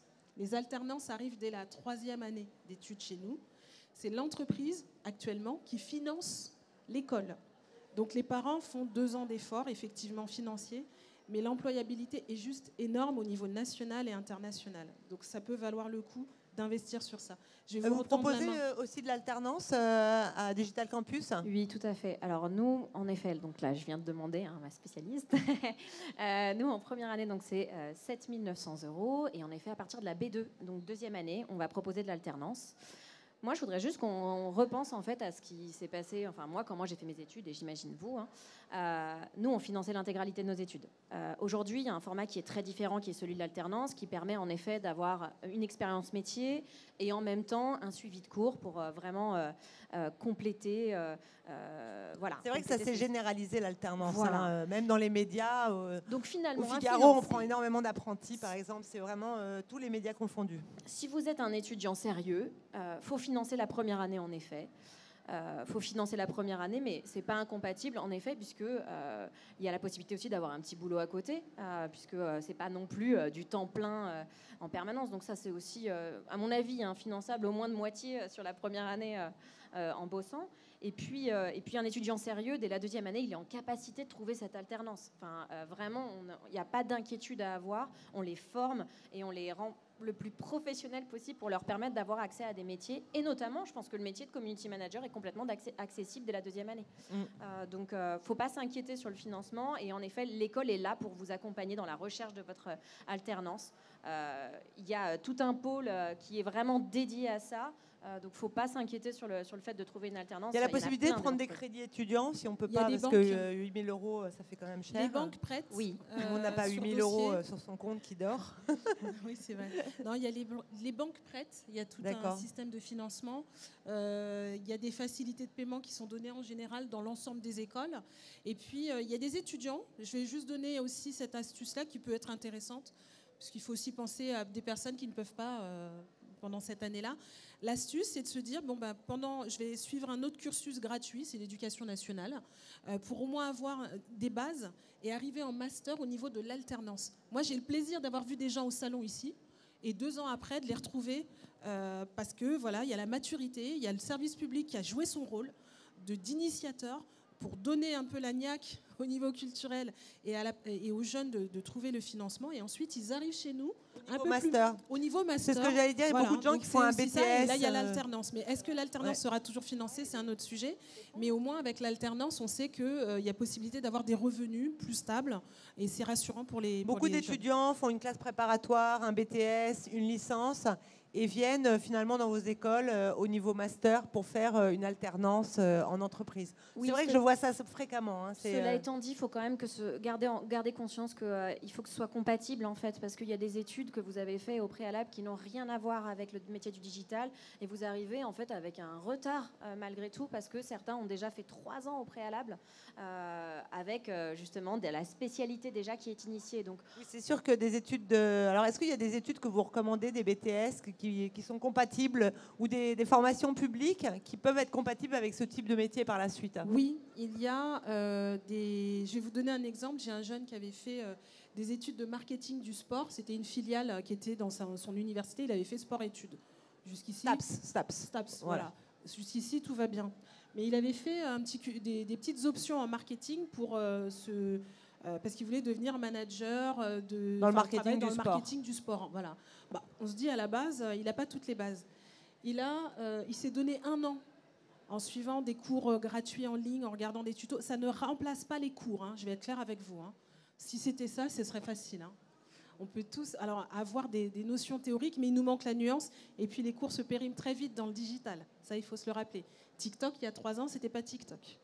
arrivent dès la 3e année d'études chez nous. C'est l'entreprise, actuellement, qui finance l'école. Donc, les parents font 2 ans d'efforts, effectivement, financiers. Mais l'employabilité est juste énorme au niveau national et international. Donc, ça peut valoir le coup d'investir sur ça. Je vais
vous proposez aussi de l'alternance à Digital Campus?
Oui, tout à fait. Alors nous, en effet, donc là, je viens de demander à ma spécialiste. Nous, en première année, donc c'est 7 900 €. Et en effet, à partir de la B2, donc 2e année, on va proposer de l'alternance. Moi, je voudrais juste qu'on repense en fait à ce qui s'est passé. Enfin, moi, quand j'ai fait mes études, et j'imagine vous, nous, on finançait l'intégralité de nos études. Aujourd'hui, il y a un format qui est très différent, qui est celui de l'alternance, qui permet en effet d'avoir une expérience métier et en même temps un suivi de cours pour vraiment compléter. Voilà.
C'est vrai que ça s'est généralisé l'alternance,
voilà.
même dans les médias.
Donc finalement,
au Figaro, on prend énormément d'apprentis, par exemple. C'est vraiment tous les médias confondus.
Si vous êtes un étudiant sérieux, faut financer la première année en effet. Faut financer la première année, mais c'est pas incompatible en effet, puisque il y a la possibilité aussi d'avoir un petit boulot à côté, puisque c'est pas non plus du temps plein en permanence. Donc ça, c'est aussi, à mon avis, finançable au moins de moitié sur la première année en bossant. Et puis un étudiant sérieux, dès la 2e année, il est en capacité de trouver cette alternance. Enfin, vraiment, il n'y a pas d'inquiétude à avoir. On les forme et on les rend le plus professionnel possible pour leur permettre d'avoir accès à des métiers. Et notamment, je pense que le métier de community manager est complètement accessible dès la 2e année. Donc, faut pas s'inquiéter sur le financement. Et en effet, l'école est là pour vous accompagner dans la recherche de votre alternance. Il y a tout un pôle qui est vraiment dédié à ça. Donc, il ne faut pas s'inquiéter sur le fait de trouver une alternance.
Il y a la possibilité de prendre des crédits étudiants si on ne peut pas, parce que 8 000 €, ça fait quand même cher.
Les banques prêtent.
Oui.
On n'a pas 8 000 € sur son compte qui dort.
Oui, c'est vrai. Non, il y a les banques prêtent. Il y a tout un système de financement. Il y a des facilités de paiement qui sont données en général dans l'ensemble des écoles. Et puis, il y a des étudiants. Je vais juste donner aussi cette astuce-là qui peut être intéressante, parce qu'il faut aussi penser à des personnes qui ne peuvent pas... pendant cette année-là. L'astuce, c'est de se dire, je vais suivre un autre cursus gratuit, c'est l'éducation nationale, pour au moins avoir des bases et arriver en master au niveau de l'alternance. Moi, j'ai le plaisir d'avoir vu des gens au salon ici, et 2 ans après, de les retrouver, parce que voilà, il y a la maturité, il y a le service public qui a joué son rôle d'initiateur pour donner un peu la niaque au niveau culturel et aux jeunes de trouver le financement. Et ensuite, ils arrivent chez nous au niveau master.
C'est ce que j'allais dire. Il y a beaucoup de gens qui font un BTS.
Ça, et là, il y a l'alternance. Mais est-ce que l'alternance sera toujours financée? C'est un autre sujet. Mais au moins, avec l'alternance, on sait qu'il y a possibilité d'avoir des revenus plus stables. Et c'est rassurant pour les
Beaucoup d'étudiants font une classe préparatoire, un BTS, une licence, et viennent finalement dans vos écoles au niveau master pour faire une alternance en entreprise. Oui, c'est vrai que je vois ça fréquemment.
Cela étant dit, il faut quand même garder conscience qu'il faut que ce soit compatible en fait, parce qu'il y a des études que vous avez faites au préalable qui n'ont rien à voir avec le métier du digital, et vous arrivez en fait avec un retard malgré tout, parce que certains ont déjà fait 3 ans au préalable avec justement de la spécialité déjà qui est initiée. Donc,
oui, c'est sûr que des études Alors, est-ce qu'il y a des études que vous recommandez, des BTS qui sont compatibles, ou des formations publiques qui peuvent être compatibles avec ce type de métier par la suite?
Oui, il y a Je vais vous donner un exemple. J'ai un jeune qui avait fait des études de marketing du sport. C'était une filiale qui était dans son université. Il avait fait sport-études. Jusqu'ici,
STAPS.
voilà. Jusqu'ici, tout va bien. Mais il avait fait des petites options en marketing pour parce qu'il voulait devenir manager
dans le marketing
du sport. Voilà. Bah, on se dit à la base, il n'a pas toutes les bases. Il s'est donné 1 an en suivant des cours gratuits en ligne, en regardant des tutos. Ça ne remplace pas les cours, hein, je vais être claire avec vous. Hein. Si c'était ça, ce serait facile. Hein. On peut tous avoir des notions théoriques, mais il nous manque la nuance. Et puis les cours se périment très vite dans le digital. Ça, il faut se le rappeler. TikTok, il y a 3 ans, ce n'était pas TikTok.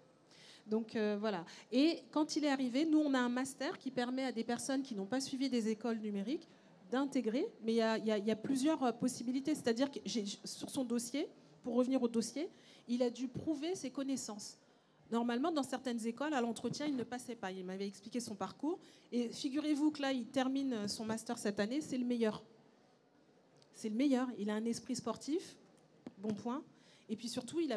Donc voilà. Et quand il est arrivé, nous, on a un master qui permet à des personnes qui n'ont pas suivi des écoles numériques d'intégrer. Mais il y a plusieurs possibilités. C'est-à-dire que sur son dossier, pour revenir au dossier, il a dû prouver ses connaissances. Normalement, dans certaines écoles, à l'entretien, il ne passait pas. Il m'avait expliqué son parcours. Et figurez-vous que là, il termine son master cette année. C'est le meilleur. C'est le meilleur. Il a un esprit sportif. Bon point. Et puis surtout, il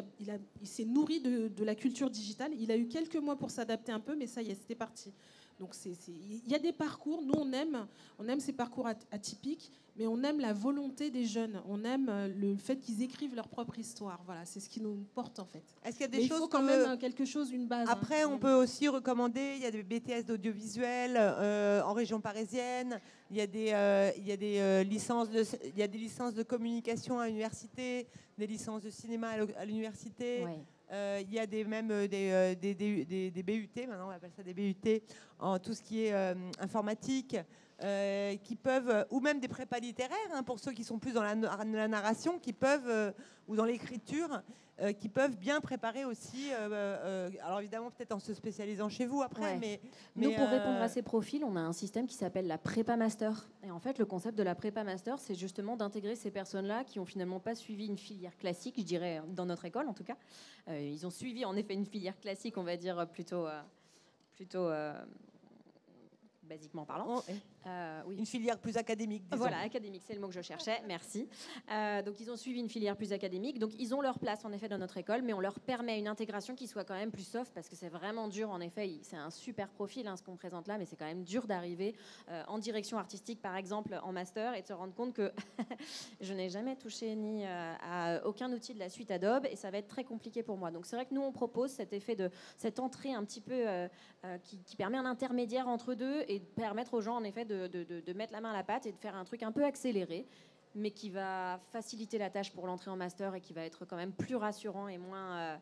s'est nourri de la culture digitale. Il a eu quelques mois pour s'adapter un peu, mais ça y est, c'était parti. Donc il y a des parcours. Nous, on aime ces parcours atypiques, mais on aime la volonté des jeunes. On aime le fait qu'ils écrivent leur propre histoire. Voilà, c'est ce qui nous porte en fait.
Est-ce qu'il y a des choses
il faut quand même quelque chose, une base.
Après, on peut aussi recommander. Il y a des BTS d'audiovisuel en région parisienne. Il y a des licences de communication à l'université, des licences de cinéma à l'université.
Ouais.
Il y a même des BUT, maintenant on appelle ça des BUT, en tout ce qui est informatique, qui peuvent, ou même des prépas littéraires, hein, pour ceux qui sont plus dans la narration, qui peuvent, ou dans l'écriture, qui peuvent bien préparer aussi, alors évidemment peut-être en se spécialisant chez vous après,
Ouais.
mais
Nous, pour répondre à ces profils, on a un système qui s'appelle la prépa master. Et en fait, le concept de la prépa master, c'est justement d'intégrer ces personnes-là qui ont finalement pas suivi une filière classique, je dirais, dans notre école en tout cas. Ils ont suivi en effet une filière classique, on va dire plutôt basiquement parlant.
Oui. Une filière plus académique, disons.
Voilà, académique, c'est le mot que je cherchais, merci. Donc ils ont suivi une filière plus académique, donc ils ont leur place en effet dans notre école, mais on leur permet une intégration qui soit quand même plus soft, parce que c'est vraiment dur, en effet, c'est un super profil hein, ce qu'on présente là, mais c'est quand même dur d'arriver en direction artistique par exemple en master et de se rendre compte que je n'ai jamais touché ni à aucun outil de la suite Adobe et ça va être très compliqué pour moi. Donc c'est vrai que nous on propose cet effet de cette entrée un petit peu qui permet un intermédiaire entre deux et de permettre aux gens en effet de mettre la main à la pâte et de faire un truc un peu accéléré, mais qui va faciliter la tâche pour l'entrée en master et qui va être quand même plus rassurant et moins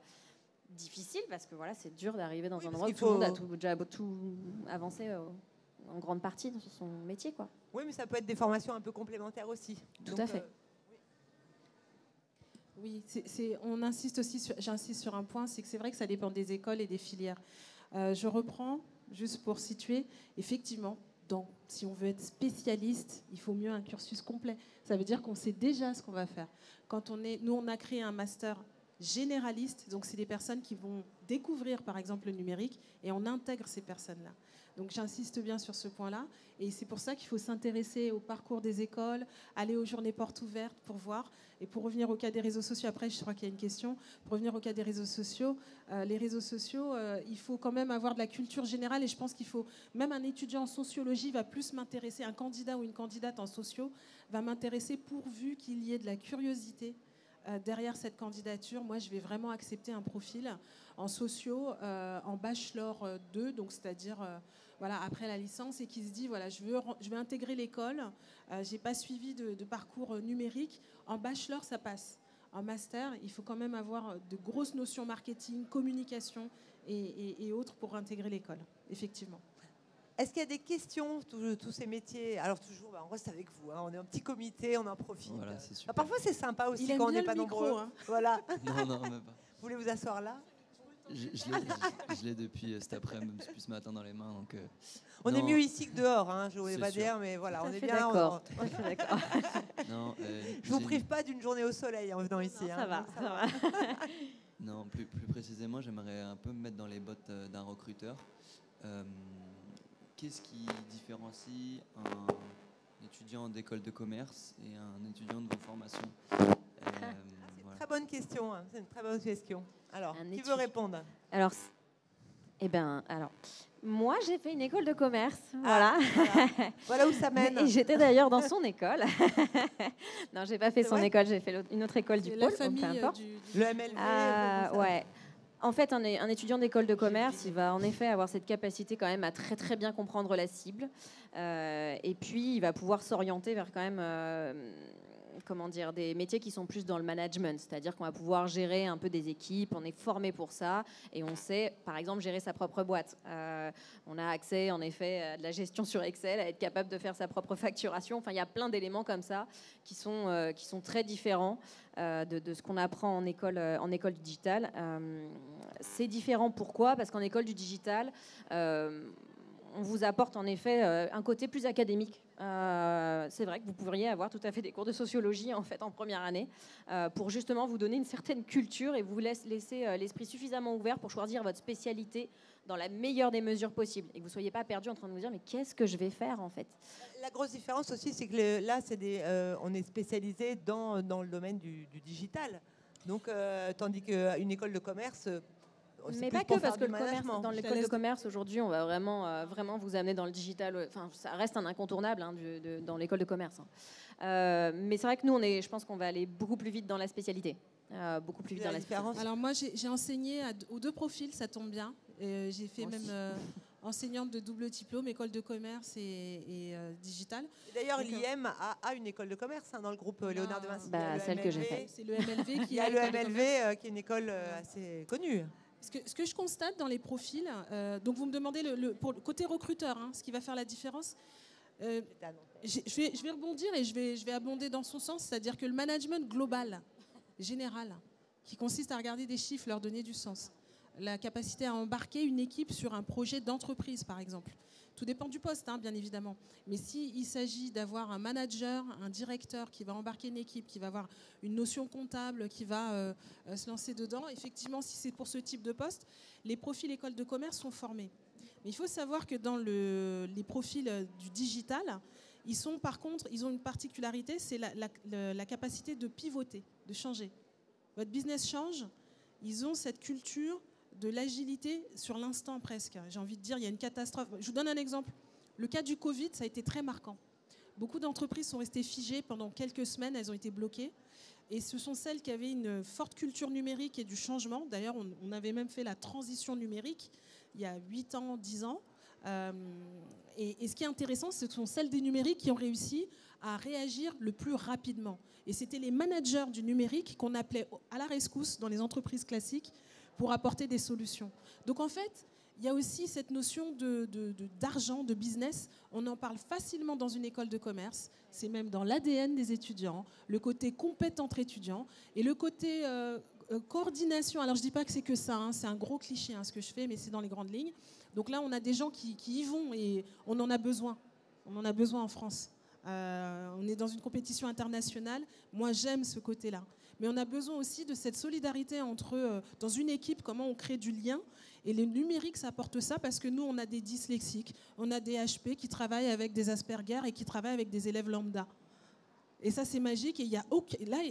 difficile, parce que voilà, c'est dur d'arriver dans un endroit où tout le monde a déjà tout avancé en grande partie dans son métier, quoi.
Oui, mais ça peut être des formations un peu complémentaires aussi.
Tout à fait.
Oui, on insiste aussi, j'insiste sur un point, c'est que c'est vrai que ça dépend des écoles et des filières. Je reprends, juste pour situer, effectivement, si on veut être spécialiste, il faut mieux un cursus complet. Ça veut dire qu'on sait déjà ce qu'on va faire. Nous, on a créé un master généraliste, donc c'est des personnes qui vont découvrir, par exemple, le numérique, et on intègre ces personnes-là. Donc j'insiste bien sur ce point-là, et c'est pour ça qu'il faut s'intéresser au parcours des écoles, aller aux journées portes ouvertes pour voir. Et pour revenir au cas des réseaux sociaux, après je crois qu'il y a une question, pour revenir au cas des réseaux sociaux, les réseaux sociaux, il faut quand même avoir de la culture générale, et je pense qu'il faut, même un étudiant en sociologie va plus m'intéresser, un candidat ou une candidate en sociaux va m'intéresser pourvu qu'il y ait de la curiosité derrière cette candidature. Moi, je vais vraiment accepter un profil en sociaux, en bachelor 2, donc c'est-à-dire voilà, après la licence, et qui se dit voilà, je vais intégrer l'école, j'ai pas suivi de parcours numérique. En bachelor, ça passe. En master, il faut quand même avoir de grosses notions marketing, communication et autres pour intégrer l'école, effectivement.
Est-ce qu'il y a des questions, tous ces métiers? Alors toujours, on reste avec vous, hein, on est un petit comité, on en profite.
Voilà, c'est super.
Parfois c'est sympa aussi quand on n'est pas nombreux. Hein. Voilà.
Non, même pas.
Vous voulez vous asseoir là?
Je l'ai depuis cet après-midi, depuis ce matin dans les mains. Donc,
on est mieux ici que dehors, hein, je ne voulais pas dire, mais voilà, on est bien.
D'accord. On est d'accord.
Non,
je vous prive pas d'une journée au soleil en venant ici.
Non,
hein,
ça va.
Non, plus précisément, j'aimerais un peu me mettre dans les bottes d'un recruteur. Qu'est-ce qui différencie un étudiant d'école de commerce et un étudiant de vos formations?
C'est une très bonne question. Hein. C'est une très bonne question. Alors, qui veut répondre?
Alors, Moi, j'ai fait une école de commerce. Voilà.
Voilà où ça mène.
Et j'étais d'ailleurs dans son école. Non, j'ai pas fait son école, j'ai fait une autre école du pôle.
Famille,
peu importe.
Le MLV.
Ouais. En fait, un étudiant d'école de commerce, il va en effet avoir cette capacité quand même à très très bien comprendre la cible. Et puis, il va pouvoir s'orienter vers quand même des métiers qui sont plus dans le management, c'est-à-dire qu'on va pouvoir gérer un peu des équipes, on est formé pour ça et on sait, par exemple, gérer sa propre boîte. On a accès, en effet, à de la gestion sur Excel, à être capable de faire sa propre facturation. Enfin, il y a plein d'éléments comme ça qui sont très différents de ce qu'on apprend en école du digital. C'est différent, pourquoi ? Parce qu'en école du digital, on vous apporte en effet un côté plus académique. C'est vrai que vous pourriez avoir tout à fait des cours de sociologie en fait en première année pour justement vous donner une certaine culture et vous laisser l'esprit suffisamment ouvert pour choisir votre spécialité dans la meilleure des mesures possibles et que vous ne soyez pas perdu en train de vous dire mais qu'est-ce que je vais faire en fait.
La grosse différence aussi, c'est que là, on est spécialisé dans le domaine du digital. Donc, tandis qu'une école de commerce...
Mais pas que, parce que dans l'école de commerce, aujourd'hui, on va vraiment vous amener dans le digital. Enfin, ça reste un incontournable dans l'école de commerce. Mais c'est vrai que nous, je pense qu'on va aller beaucoup plus vite dans la spécialité. Beaucoup plus vite dans la spécialité.
Alors moi, j'ai enseigné aux deux profils, ça tombe bien. J'ai fait enseignante de double diplôme, école de commerce et digital.
D'ailleurs, l'IM a une école de commerce dans le groupe Léonard de Vinci.
Celle que j'ai faite.
C'est le MLV qui
a le MLV qui est une école assez connue.
Ce que je constate dans les profils, donc vous me demandez pour le côté recruteur, ce qui va faire la différence. Je vais rebondir et je vais abonder dans son sens, c'est-à-dire que le management global, général, qui consiste à regarder des chiffres, leur donner du sens, la capacité à embarquer une équipe sur un projet d'entreprise, par exemple. Tout dépend du poste, bien évidemment. Mais s'il s'agit d'avoir un manager, un directeur qui va embarquer une équipe, qui va avoir une notion comptable, qui va se lancer dedans, effectivement, si c'est pour ce type de poste, les profils écoles de commerce sont formés. Mais il faut savoir que dans les profils du digital, ils ont une particularité, c'est la capacité de pivoter, de changer. Votre business change, ils ont cette culture de l'agilité sur l'instant presque. J'ai envie de dire, il y a une catastrophe. Je vous donne un exemple. Le cas du Covid, ça a été très marquant. Beaucoup d'entreprises sont restées figées pendant quelques semaines, elles ont été bloquées. Et ce sont celles qui avaient une forte culture numérique et du changement. D'ailleurs, on avait même fait la transition numérique il y a 8 ans, 10 ans. Et ce qui est intéressant, ce sont celles des numériques qui ont réussi à réagir le plus rapidement. Et c'était les managers du numérique qu'on appelait à la rescousse dans les entreprises classiques pour apporter des solutions. Donc en fait, il y a aussi cette notion d'argent, de business. On en parle facilement dans une école de commerce. C'est même dans l'ADN des étudiants, le côté compétent entre étudiants et le côté coordination. Alors je ne dis pas que c'est que ça, c'est un gros cliché ce que je fais, mais c'est dans les grandes lignes. Donc là, on a des gens qui y vont et on en a besoin. On en a besoin en France. On est dans une compétition internationale. Moi, j'aime ce côté-là. Mais on a besoin aussi de cette solidarité dans une équipe, comment on crée du lien. Et le numérique, ça apporte ça parce que nous, on a des dyslexiques, on a des HP qui travaillent avec des Asperger et qui travaillent avec des élèves lambda. Et ça, c'est magique. Et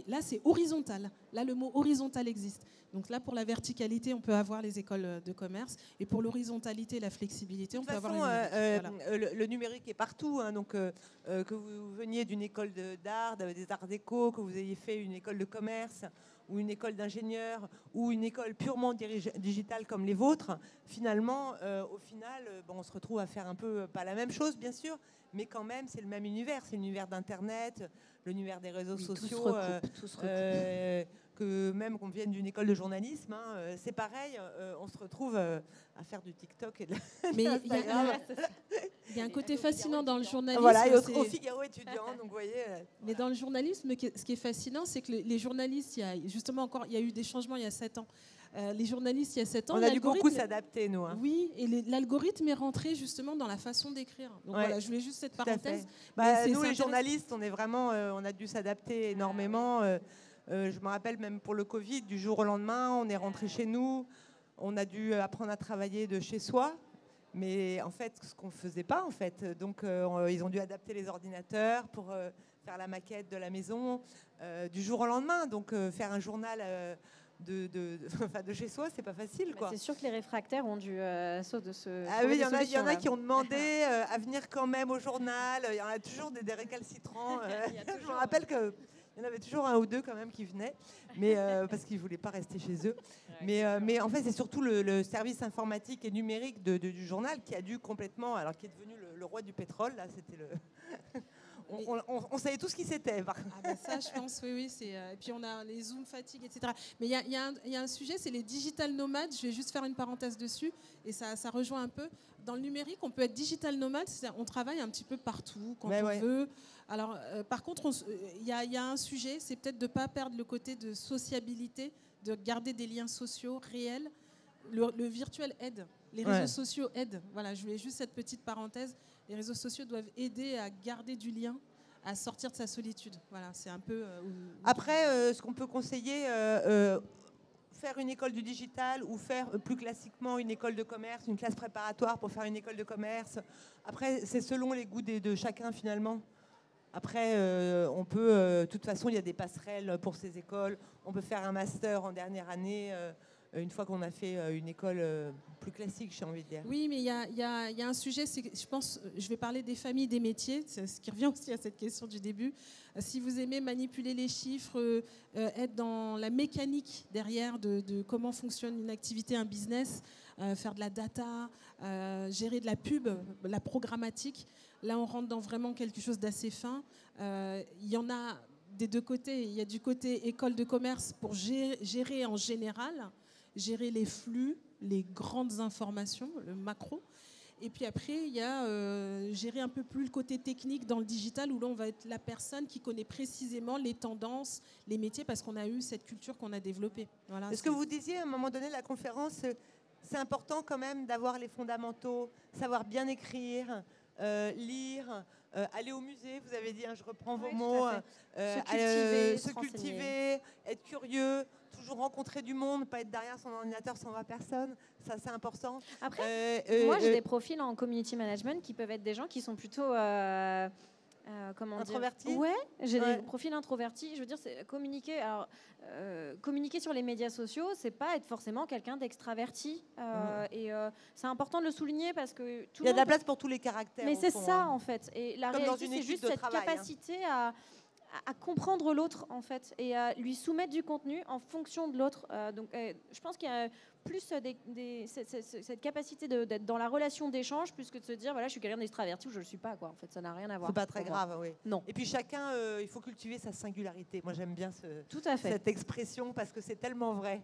là, c'est horizontal. Là, le mot horizontal existe. Donc là, pour la verticalité, on peut avoir les écoles de commerce. Et pour l'horizontalité, la flexibilité, on peut avoir le numérique.
Le numérique est partout. Donc, que vous veniez d'une école d'art, des arts déco, que vous ayez fait une école de commerce ou une école d'ingénieur ou une école purement digitale comme les vôtres, finalement, on se retrouve à faire un peu, pas la même chose, bien sûr, mais quand même, c'est le même univers. C'est l'univers d'Internet, l'univers des réseaux sociaux.
Tout se recoupe.
Que même qu'on vienne d'une école de journalisme, c'est pareil, on se retrouve à faire du TikTok et de
Mais il y a un côté fascinant dans le journalisme.
Voilà, et au Figaro étudiant, donc vous voyez.
Mais dans le journalisme, ce qui est fascinant, c'est que les journalistes, il y a eu des changements il y a 7 ans. Les journalistes, il y a 7 ans,
on a dû beaucoup s'adapter, nous.
Oui, et l'algorithme est rentré justement dans la façon d'écrire. Donc voilà, je voulais juste cette parenthèse.
Nous, les journalistes, on a dû s'adapter énormément. Je me rappelle même pour le Covid, du jour au lendemain, on est rentré chez nous, on a dû apprendre à travailler de chez soi, mais en fait, ce qu'on ne faisait pas, en fait. Donc, ils ont dû adapter les ordinateurs pour faire la maquette de la maison du jour au lendemain. Donc, faire un journal de chez soi, c'est pas facile, quoi.
C'est sûr que les réfractaires ont dû de se.
Ah oui, il y en a
là.
qui ont demandé à venir quand même au journal. Il y en a toujours des récalcitrants. Je me rappelle qu'il y en avait toujours un ou deux quand même qui venaient, mais parce qu'ils ne voulaient pas rester chez eux. Mais en fait, c'est surtout le service informatique et numérique du journal qui a dû complètement, alors qui est devenu le roi du pétrole. Là, c'était le. On savait tout ce qui c'était.
Ça, je pense, oui. Et puis on a les Zoom fatigue, etc. Mais il y a un sujet, c'est les digital nomades. Je vais juste faire une parenthèse dessus, et ça rejoint un peu. Dans le numérique, on peut être digital nomade, on travaille un petit peu partout, quand on veut. Alors, par contre, il y a un sujet, c'est peut-être de ne pas perdre le côté de sociabilité, de garder des liens sociaux réels. Le virtuel aide. Les réseaux sociaux aident. Voilà, je voulais juste cette petite parenthèse. Les réseaux sociaux doivent aider à garder du lien, à sortir de sa solitude. Voilà, c'est un peu.
Après, ce qu'on peut conseiller, faire une école du digital ou faire plus classiquement une école de commerce, une classe préparatoire pour faire une école de commerce. Après, c'est selon les goûts de chacun finalement. Après, on peut, de toute façon, il y a des passerelles pour ces écoles. On peut faire un master en dernière année. Une fois qu'on a fait une école plus classique, j'ai envie de dire.
Oui, mais il y a un sujet, je pense, je vais parler des familles, des métiers, c'est ce qui revient aussi à cette question du début. Si vous aimez manipuler les chiffres, être dans la mécanique derrière de comment fonctionne une activité, un business, faire de la data, gérer de la pub, la programmatique, là on rentre dans vraiment quelque chose d'assez fin. Il y en a des deux côtés. Il y a du côté école de commerce pour gérer en général, gérer les flux, les grandes informations, le macro. Et puis après, il y a gérer un peu plus le côté technique dans le digital, où là, on va être la personne qui connaît précisément les tendances, les métiers, parce qu'on a eu cette culture qu'on a développée. Voilà,
Est-ce que vous disiez à un moment donné de la conférence, c'est important quand même d'avoir les fondamentaux, savoir bien écrire, lire, aller au musée, vous avez dit, je reprends vos mots, se cultiver, être curieux, toujours rencontrer du monde, pas être derrière son ordinateur sans voir personne, ça c'est important.
Après, moi j'ai des profils en community management qui peuvent être des gens qui sont plutôt
introvertis.
Ouais, j'ai des profils introvertis. Je veux dire, c'est communiquer. Alors, communiquer sur les médias sociaux, c'est pas être forcément quelqu'un d'extraverti. Et c'est important de le souligner parce que
il y a de la place pour tous les caractères.
Mais c'est ça en fait. Et la réalité, c'est juste cette capacité à comprendre l'autre en fait et à lui soumettre du contenu en fonction de l'autre. Donc, je pense qu'il y a plus cette capacité d'être dans la relation d'échange plus que de se dire voilà, je suis quelqu'un d'extraverti ou je le suis pas, quoi. En fait, ça n'a rien à voir.
C'est pas très grave, oui.
Non.
Et puis chacun, il faut cultiver sa singularité. Moi, j'aime bien
Tout à fait.
cette expression parce que c'est tellement vrai.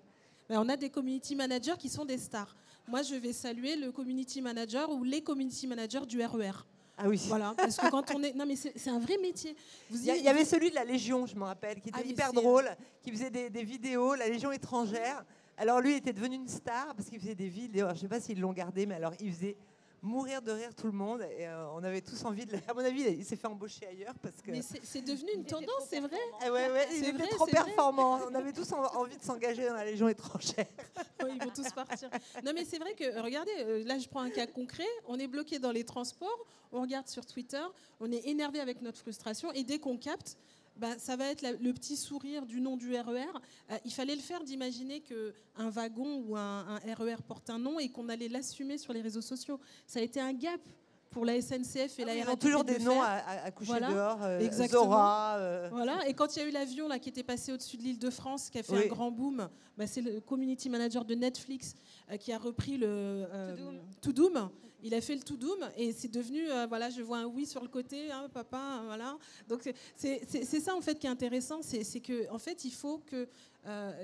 Mais on a des community managers qui sont des stars. Moi, je vais saluer le community manager ou les community managers du RER.
Ah oui.
Voilà, parce que quand on est... Non, mais c'est un vrai métier.
Il y avait celui de la Légion, je me rappelle, qui était hyper drôle, qui faisait des vidéos, la Légion étrangère. Alors lui, il était devenu une star parce qu'il faisait des vidéos. Alors, je ne sais pas s'ils l'ont gardé, mais alors il faisait mourir de rire tout le monde. Et on avait tous envie de... À mon avis, il s'est fait embaucher ailleurs parce que...
Mais c'est devenu une tendance, c'est vrai.
Il était trop performant. On avait tous envie de s'engager dans la Légion étrangère.
Oui, ils vont tous partir. Non, mais c'est vrai que, regardez, là, je prends un cas concret. On est bloqué dans les transports, on regarde sur Twitter, on est énervé avec notre frustration, et dès qu'on capte, ça va être le petit sourire du nom du RER. Il fallait le faire d'imaginer qu'un wagon ou un RER porte un nom et qu'on allait l'assumer sur les réseaux sociaux. Ça a été un gap pour la SNCF et la RATP.
Ils ont toujours des noms à coucher dehors.
Zora. Voilà. Et quand il y a eu l'avion là, qui était passé au-dessus de l'Île-de-France, qui a fait un grand boom, c'est le community manager de Netflix qui a repris le To-Doom. Il a fait le To-Doom et c'est devenu, voilà, je vois un oui sur le côté, hein, papa, voilà. Donc c'est ça en fait qui est intéressant, c'est que en fait il faut que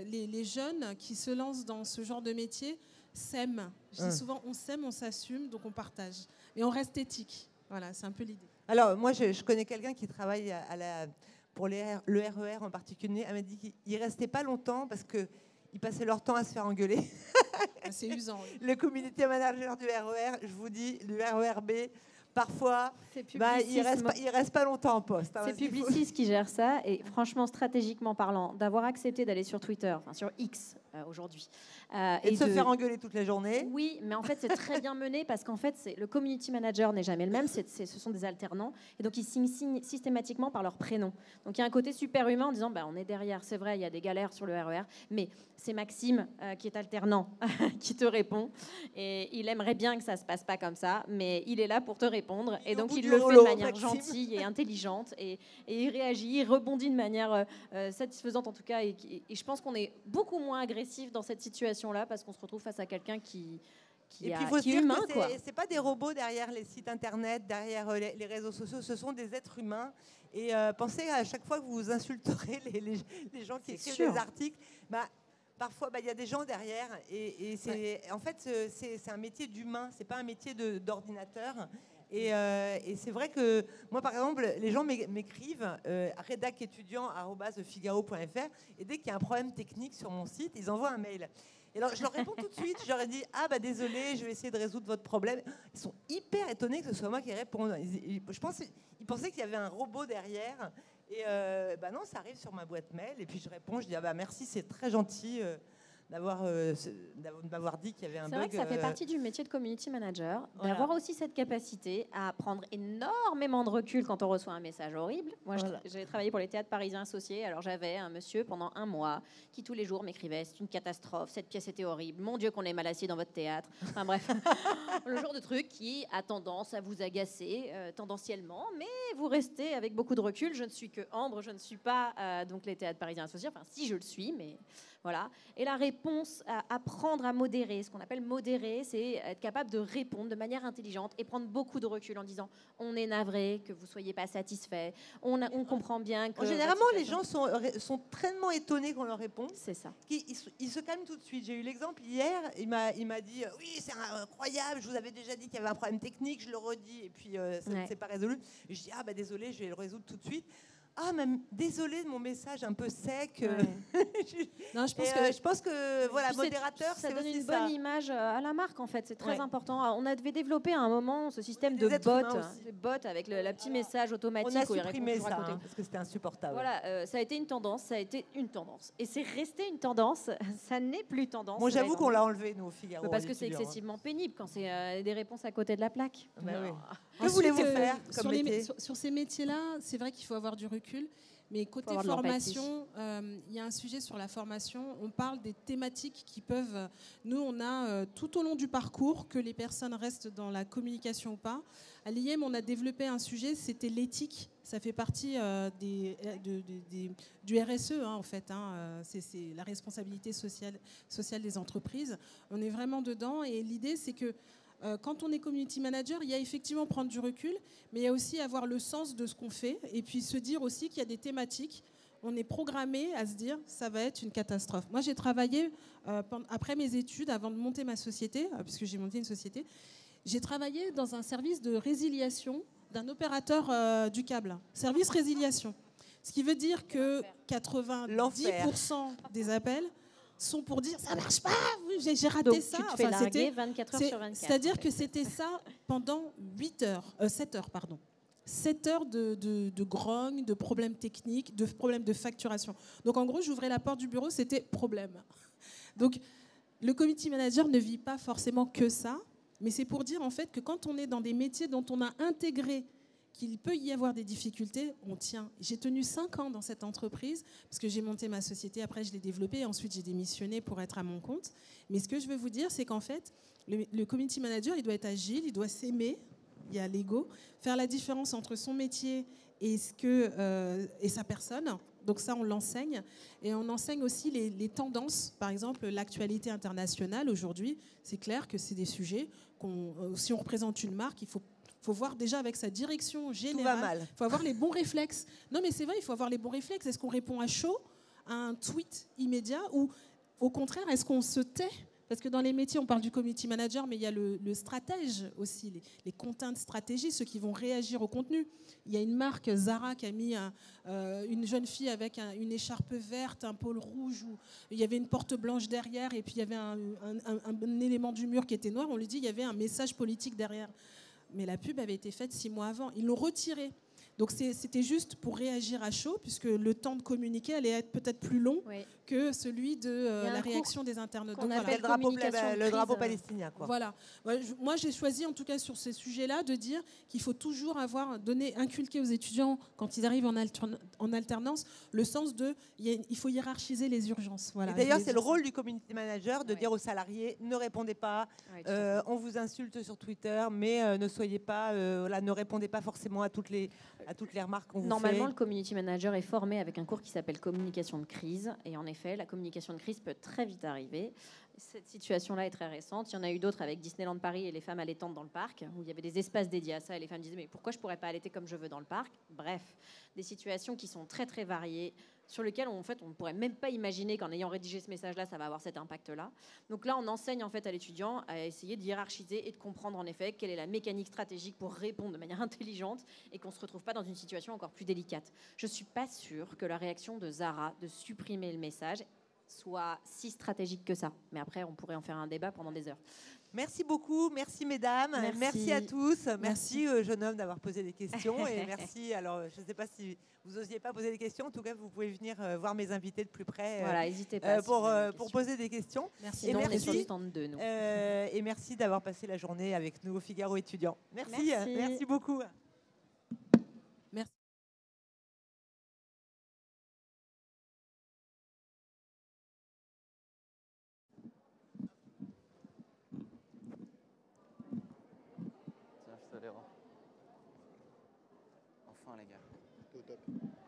les jeunes qui se lancent dans ce genre de métier s'aiment. Je dis souvent, on s'aime, on s'assume, donc on partage et on reste éthique. Voilà, c'est un peu l'idée.
Alors moi, je connais quelqu'un qui travaille pour le RER en particulier. Elle m'a dit qu'ils ne restaient pas longtemps parce qu'ils passaient leur temps à se faire engueuler.
C'est usant. Oui.
Le community manager du RER, je vous dis, du RERB, parfois, il reste pas longtemps en poste.
C'est Publicis qui gère ça. Et franchement, stratégiquement parlant, d'avoir accepté d'aller sur Twitter, enfin sur X, aujourd'hui.
Et de se faire engueuler toute la journée.
Oui, mais en fait, c'est très bien mené parce qu'en fait, le community manager n'est jamais le même. Ce sont des alternants. Et donc, ils signent systématiquement par leur prénom. Donc, il y a un côté super humain en disant bah, on est derrière, c'est vrai, il y a des galères sur le RER. Mais c'est Maxime, qui est alternant, qui te répond. Et il aimerait bien que ça ne se passe pas comme ça. Mais il est là pour te répondre. Et donc, il le fait de manière gentille et intelligente. Et il réagit, il rebondit de manière satisfaisante en tout cas. Et je pense qu'on est beaucoup moins agressif dans cette situation là parce qu'on se retrouve face à quelqu'un qui est humain.
C'est pas des robots derrière les sites internet, derrière les réseaux sociaux, ce sont des êtres humains. Et pensez à chaque fois que vous insulterez les gens qui écrivent des articles, parfois il y a des gens derrière. Et en fait, c'est un métier d'humain, c'est pas un métier d'ordinateur. Et c'est vrai que moi, par exemple, les gens m'écrivent redac-étudiant@figaro.fr et dès qu'il y a un problème technique sur mon site, ils envoient un mail. Et alors, je leur réponds tout de suite. Je leur ai dit désolé, je vais essayer de résoudre votre problème. Ils sont hyper étonnés que ce soit moi qui réponde. Je pense qu'ils pensaient qu'il y avait un robot derrière. Et non, ça arrive sur ma boîte mail. Et puis je réponds, je dis merci, c'est très gentil de m'avoir dit qu'il y avait un bug.
C'est vrai que ça fait partie du métier de community manager, d'avoir aussi cette capacité à prendre énormément de recul quand on reçoit un message horrible. Moi, j'ai travaillé pour les théâtres parisiens associés, alors j'avais un monsieur pendant 1 mois qui tous les jours m'écrivait « C'est une catastrophe, cette pièce était horrible, mon Dieu qu'on est mal assis dans votre théâtre ». Enfin bref, le genre de truc qui a tendance à vous agacer tendanciellement, mais vous restez avec beaucoup de recul. Je ne suis que Ambre, je ne suis pas donc les théâtres parisiens associés, enfin si je le suis, mais... Voilà. Et la réponse, apprendre à modérer, ce qu'on appelle modérer, c'est être capable de répondre de manière intelligente et prendre beaucoup de recul en disant on est navré, que vous ne soyez pas satisfait, on comprend bien que...
Généralement, les gens sont tellement étonnés qu'on leur répond.
C'est ça.
Ils se calment tout de suite. J'ai eu l'exemple hier, il m'a dit oui, c'est incroyable, je vous avais déjà dit qu'il y avait un problème technique, je le redis, et puis ça ne s'est pas résolu. Et je dis désolé, je vais le résoudre tout de suite. Désolé de mon message un peu sec.
Non,
je pense que voilà, modérateur,
ça donne une bonne image à la marque en fait. C'est très important. On avait développé à un moment ce système de bot avec le petit message automatique.
On a supprimé ça parce que c'était insupportable.
Voilà, ça a été une tendance, et c'est resté une tendance. Ça n'est plus tendance.
Moi, j'avoue qu'on l'a enlevé nous au Figaro.
Parce que c'est excessivement pénible quand c'est des réponses à côté de la plaque.
Que voulez-vous faire
sur ces métiers-là, c'est vrai qu'il faut avoir du recul. Mais côté formation, il y a un sujet sur la formation. On parle des thématiques qui peuvent... Nous, on a tout au long du parcours, que les personnes restent dans la communication ou pas. À l'IEM, on a développé un sujet, c'était l'éthique. Ça fait partie du RSE, en fait. C'est la responsabilité sociale des entreprises. On est vraiment dedans. Et l'idée, c'est que quand on est community manager, il y a effectivement prendre du recul, mais il y a aussi avoir le sens de ce qu'on fait et puis se dire aussi qu'il y a des thématiques. On est programmé à se dire ça va être une catastrophe. Moi, j'ai travaillé après mes études, avant de monter ma société, puisque j'ai monté une société, j'ai travaillé dans un service de résiliation d'un opérateur du câble, service résiliation. Ce qui veut dire que 90% des appels sont pour dire ça marche pas, j'ai raté.
Donc,
ça.
Tu te fais larguer 24 heures sur 24.
C'est-à-dire que c'était ça pendant 7 heures, pardon. 7 heures de grogne, de problèmes techniques, de problèmes de facturation. Donc en gros, j'ouvrais la porte du bureau, c'était problème. Donc le community manager ne vit pas forcément que ça, mais c'est pour dire en fait que quand on est dans des métiers dont on a intégré qu'il peut y avoir des difficultés, on tient. J'ai tenu 5 ans dans cette entreprise parce que j'ai monté ma société, après je l'ai développée et ensuite j'ai démissionné pour être à mon compte. Mais ce que je veux vous dire, c'est qu'en fait, le community manager, il doit être agile, il doit s'aimer, il y a l'ego, faire la différence entre son métier et sa personne. Donc ça, on l'enseigne. Et on enseigne aussi les tendances. Par exemple, l'actualité internationale, aujourd'hui, c'est clair que c'est des sujets si on représente une marque, il faut voir déjà avec sa direction générale.
Tout va mal.
Il faut avoir les bons réflexes. Non, mais c'est vrai, il faut avoir les bons réflexes. Est-ce qu'on répond à chaud, à un tweet immédiat, ou au contraire, est-ce qu'on se tait ? Parce que dans les métiers, on parle du community manager, mais il y a le stratège aussi, les content stratégies, ceux qui vont réagir au contenu. Il y a une marque, Zara, qui a mis une jeune fille avec une écharpe verte, un pôle rouge, où il y avait une porte blanche derrière, et puis il y avait un élément du mur qui était noir. On lui dit qu'il y avait un message politique derrière. Mais la pub avait été faite 6 mois avant. Ils l'ont retirée. Donc c'était juste pour réagir à chaud, puisque le temps de communiquer allait être peut-être plus long que celui de la réaction des internautes.
Donc,
voilà. Le drapeau palestinien. Quoi.
Voilà. Moi, j'ai choisi, en tout cas sur ces sujets-là, de dire qu'il faut toujours inculquer aux étudiants, quand ils arrivent en alternance, le sens de il faut hiérarchiser les urgences. Voilà.
D'ailleurs, c'est le rôle du community manager de dire aux salariés, ne répondez pas, on vous insulte sur Twitter, mais ne soyez pas, ne répondez pas forcément à toutes les remarques qu'on vous fait.
Normalement, le community manager est formé avec un cours qui s'appelle communication de crise. Et en effet, la communication de crise peut très vite arriver. Cette situation-là est très récente. Il y en a eu d'autres avec Disneyland Paris et les femmes allaitantes dans le parc, où il y avait des espaces dédiés à ça et les femmes disaient mais pourquoi je ne pourrais pas allaiter comme je veux dans le parc? Bref, des situations qui sont très très variées, sur lesquelles on ne pourrait même pas imaginer qu'en ayant rédigé ce message-là, ça va avoir cet impact-là. Donc là, on enseigne en fait à l'étudiant à essayer de hiérarchiser et de comprendre en effet quelle est la mécanique stratégique pour répondre de manière intelligente et qu'on ne se retrouve pas dans une situation encore plus délicate. Je ne suis pas sûre que la réaction de Zara de supprimer le message soit si stratégique que ça. Mais après, on pourrait en faire un débat pendant des heures.
Merci beaucoup, merci mesdames, merci à tous, merci jeune homme d'avoir posé des questions et merci, alors je ne sais pas si vous n'osiez pas poser des questions, en tout cas vous pouvez venir voir mes invités de plus près
voilà, n'hésitez pas
pour poser des questions.
Merci. Et merci, on est sur le stand 2, nous.
Et merci d'avoir passé la journée avec nous au Figaro étudiant. Merci beaucoup.
Merci.
Enfin les gars. Au top.